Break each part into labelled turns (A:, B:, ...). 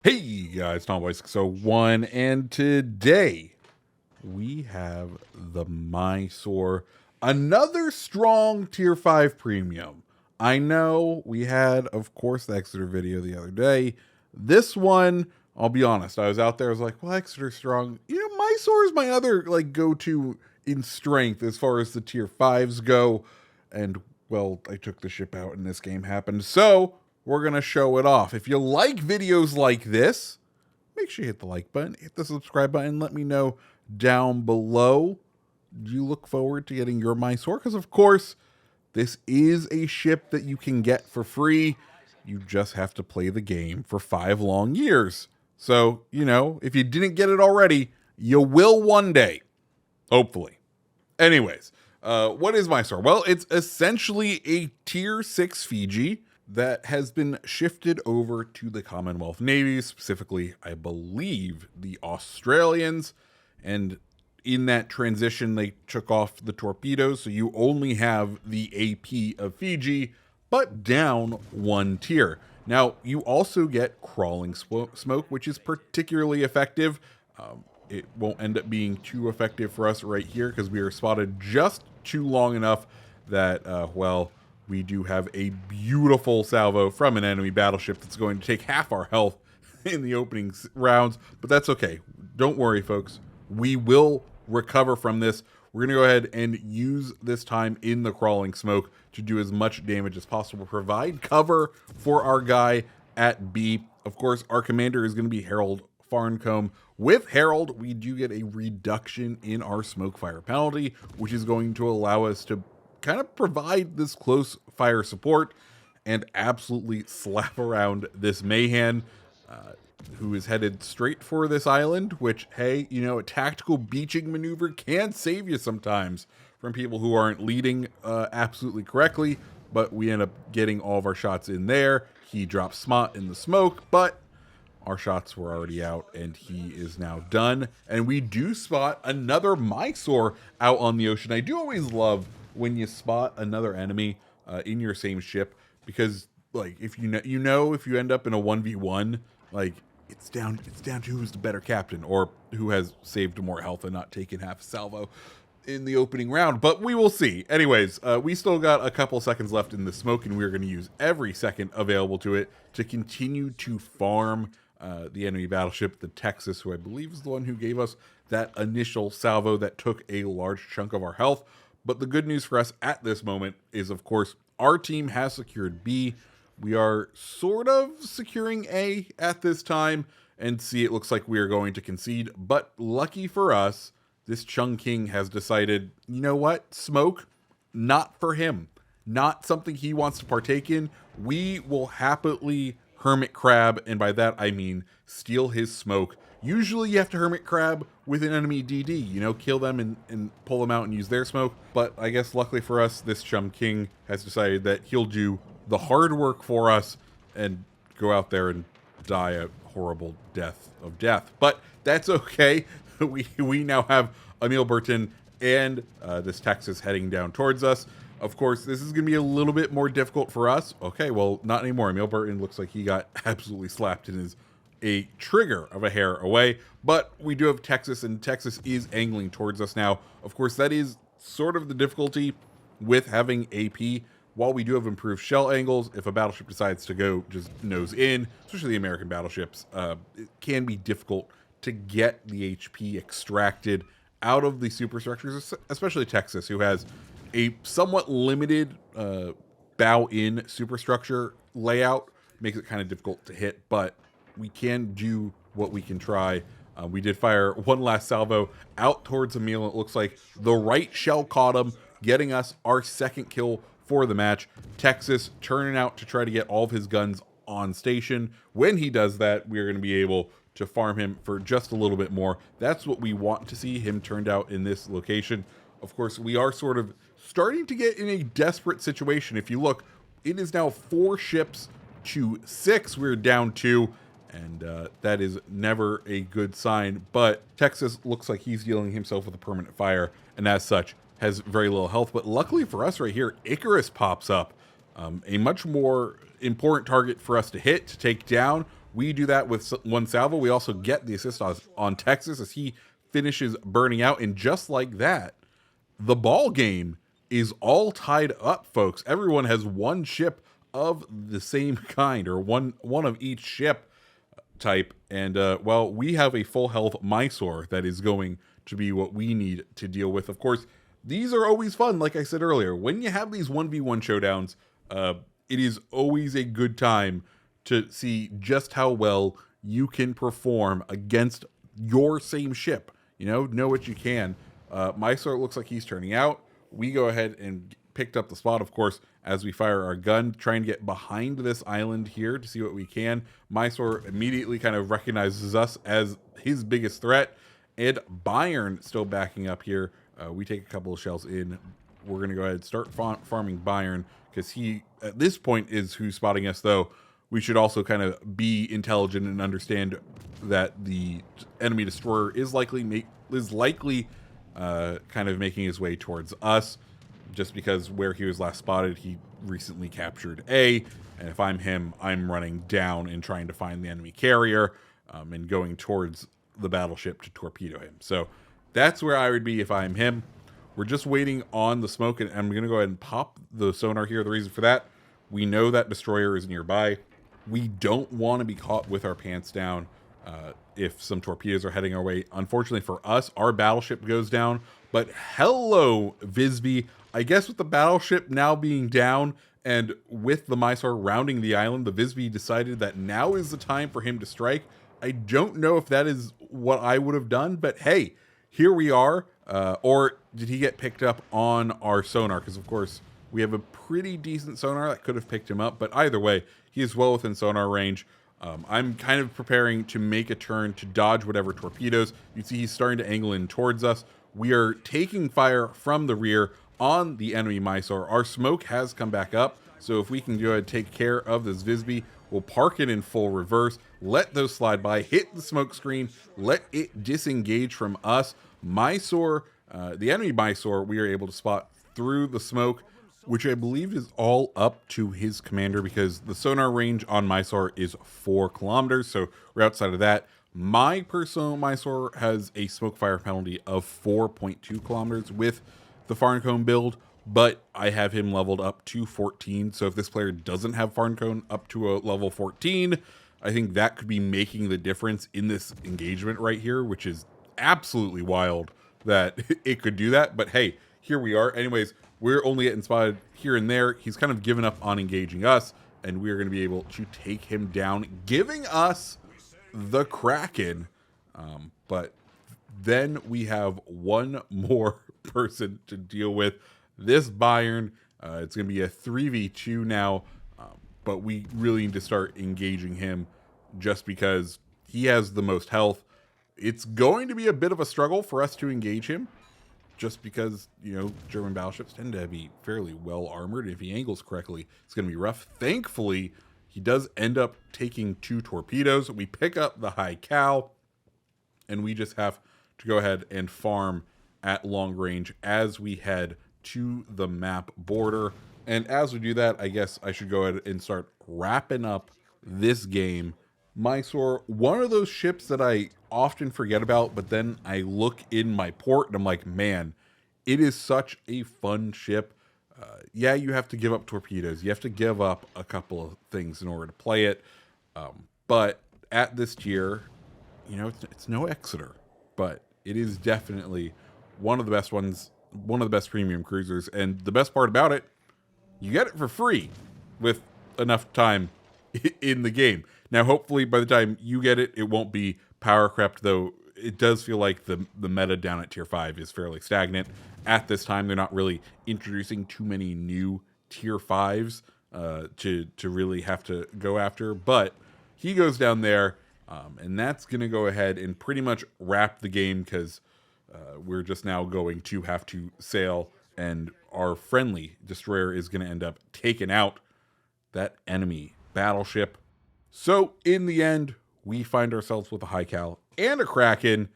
A: Hey guys, TomBoy601, and today we have the Mysore, another strong tier 5 premium. I know we had, of course, the Exeter video the other day. This one, I'll be honest, I was out there, I was like, well, Exeter's strong. You know, Mysore is my other go-to in strength as far as the tier 5s go. And, well, I took the ship out and this game happened. So, we're going to show it off. If you like videos like this, make sure you hit the like button, hit the subscribe button, let me know down below. Do you look forward to getting your Mysore? Because, of course, this is a ship that you can get for free. You just have to play the game for 5 long years. So, you know, if you didn't get it already, you will one day. Hopefully. Anyways, what is Mysore? Well, it's essentially a tier 6 Fiji that has been shifted over to the Commonwealth Navy, specifically, I believe, the Australians. And in that transition, they took off the torpedoes, so you only have the AP of Fiji, but down 1 tier. Now, you also get crawling smoke, which is particularly effective. It won't end up being too effective for us right here because we are spotted just too long enough that, well, we do have a beautiful salvo from an enemy battleship that's going to take half our health in the opening rounds, but that's okay. Don't worry, folks. We will recover from this. We're going to go ahead and use this time in the crawling smoke to do as much damage as possible, provide cover for our guy at B. Of course, our commander is going to be Harold Farncombe. With Harold, we do get a reduction in our smoke fire penalty, which is going to allow us to kind of provide this close fire support and absolutely slap around this Mayhan, who is headed straight for this island, which, hey, you know, a tactical beaching maneuver can save you sometimes from people who aren't leading absolutely correctly, but we end up getting all of our shots in there. He drops Smot in the smoke, but our shots were already out, and he is now done. And we do spot another Mysore out on the ocean. I do always love when you spot another enemy in your same ship, because, like, if you know if you end up in a 1v1, like, it's down to who's the better captain or who has saved more health and not taken half a salvo in the opening round, but we will see. Anyways, we still got a couple seconds left in the smoke, and we're going to use every second available to it to continue to farm the enemy battleship, the Texas, who I believe is the one who gave us that initial salvo that took a large chunk of our health. But the good news for us at this moment is, of course, our team has secured B. We are sort of securing A at this time, and C, it looks like we are going to concede. But lucky for us, this Chung King has decided, you know what, smoke, not for him. Not something he wants to partake in. We will happily hermit crab, and by that I mean steal his smoke. Usually you have to hermit crab with an enemy DD, you know, kill them and pull them out and use their smoke. But I guess luckily for us, this Chum King has decided that he'll do the hard work for us and go out there and die a horrible death of death. But that's okay. We now have Emil Burton and this Texas heading down towards us. Of course, this is going to be a little bit more difficult for us. Okay, well, not anymore. Emil Burton looks like he got absolutely slapped and is a trigger of a hair away. But we do have Texas, and Texas is angling towards us now. Of course, that is sort of the difficulty with having AP. While we do have improved shell angles, if a battleship decides to go just nose in, especially the American battleships, it can be difficult to get the HP extracted out of the superstructures, especially Texas, who has a somewhat limited bow-in superstructure layout. Makes it kind of difficult to hit, but we can do what we can try. We did fire one last salvo out towards Emil. It looks like the right shell caught him, getting us our second kill for the match. Texas turning out to try to get all of his guns on station. When he does that, we are going to be able to farm him for just a little bit more. That's what we want to see him turned out in this location. Of course, we are sort of starting to get in a desperate situation. If you look, it is now 4 ships to 6. We're down 2, and that is never a good sign. But Texas looks like he's dealing himself with a permanent fire, and as such, has very little health. But luckily for us right here, Icarus pops up. A much more important target for us to hit, to take down. We do that with one salvo. We also get the assist on Texas as he finishes burning out. And just like that, the ball game is all tied up, folks. Everyone has one ship of the same kind, or one of each ship type. And, well, we have a full health Mysore that is going to be what we need to deal with. Of course, these are always fun, like I said earlier. When you have these 1v1 showdowns, it is always a good time to see just how well you can perform against your same ship. Know what you can. Mysore looks like he's turning out. We go ahead and picked up the spot, of course, as we fire our gun, trying to get behind this island here to see what we can. Mysore immediately kind of recognizes us as his biggest threat, and Bayern still backing up here. We take a couple of shells in. We're going to go ahead and start farming Bayern, because he, at this point, is who's spotting us, though. We should also kind of be intelligent and understand that the enemy destroyer is likely kind of making his way towards us, just because where he was last spotted, he recently captured A, and if I'm him, I'm running down and trying to find the enemy carrier, and going towards the battleship to torpedo him. So that's where I would be if I'm him. We're just waiting on the smoke, and I'm going to go ahead and pop the sonar here. The reason for that, we know that destroyer is nearby. We don't want to be caught with our pants down if some torpedoes are heading our way. Unfortunately for us, our battleship goes down. But hello, Visby. I guess with the battleship now being down and with the Mysore rounding the island, the Visby decided that now is the time for him to strike. I don't know if that is what I would have done, but hey, here we are. Or did he get picked up on our sonar? Because, of course, we have a pretty decent sonar that could have picked him up. But either way, he is well within sonar range. I'm kind of preparing to make a turn to dodge whatever torpedoes. You see he's starting to angle in towards us. We are taking fire from the rear on the enemy Mysore. Our smoke has come back up, so if we can go ahead and take care of this Visby, we'll park it in full reverse, let those slide by, hit the smoke screen, let it disengage from us. Mysore, the enemy Mysore, we are able to spot through the smoke, which I believe is all up to his commander, because the sonar range on Mysore is 4 kilometers, so we're outside of that. My personal Mysore has a smoke fire penalty of 4.2 kilometers with the Farncone build, but I have him leveled up to 14, so if this player doesn't have Farncone up to a level 14, I think that could be making the difference in this engagement right here, which is absolutely wild that it could do that. But hey, here we are. Anyways, we're only getting spotted here and there. He's kind of given up on engaging us, and we're going to be able to take him down, giving us the Kraken. But then we have one more person to deal with. This Bayern, it's going to be a 3v2 now, but we really need to start engaging him just because he has the most health. It's going to be a bit of a struggle for us to engage him, just because, German battleships tend to be fairly well armored. If he angles correctly, it's going to be rough. Thankfully, he does end up taking 2 torpedoes. We pick up the high cal, and we just have to go ahead and farm at long range as we head to the map border. And as we do that, I guess I should go ahead and start wrapping up this game. Mysore, one of those ships that I often forget about, but then I look in my port and I'm like, man, it is such a fun ship. Yeah, you have to give up torpedoes. You have to give up a couple of things in order to play it. But at this tier, it's no Exeter, but it is definitely one of the best ones, one of the best premium cruisers. And the best part about it, you get it for free with enough time in the game. Now, hopefully by the time you get it, it won't be power crept, though it does feel like the meta down at tier 5 is fairly stagnant. At this time, they're not really introducing too many new tier 5s to really have to go after. But he goes down there, and that's going to go ahead and pretty much wrap the game, because we're just now going to have to sail, and our friendly destroyer is going to end up taking out that enemy battleship. So in the end, we find ourselves with a high cal and a Kraken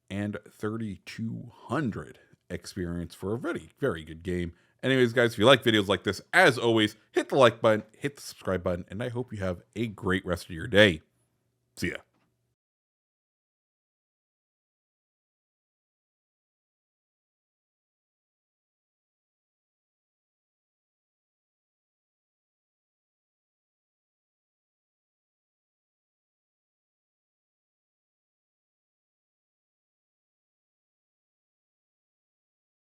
A: and 3,200 experience for a very, very good game. Anyways, guys, if you like videos like this, as always, hit the like button, hit the subscribe button, and I hope you have a great rest of your day. See ya.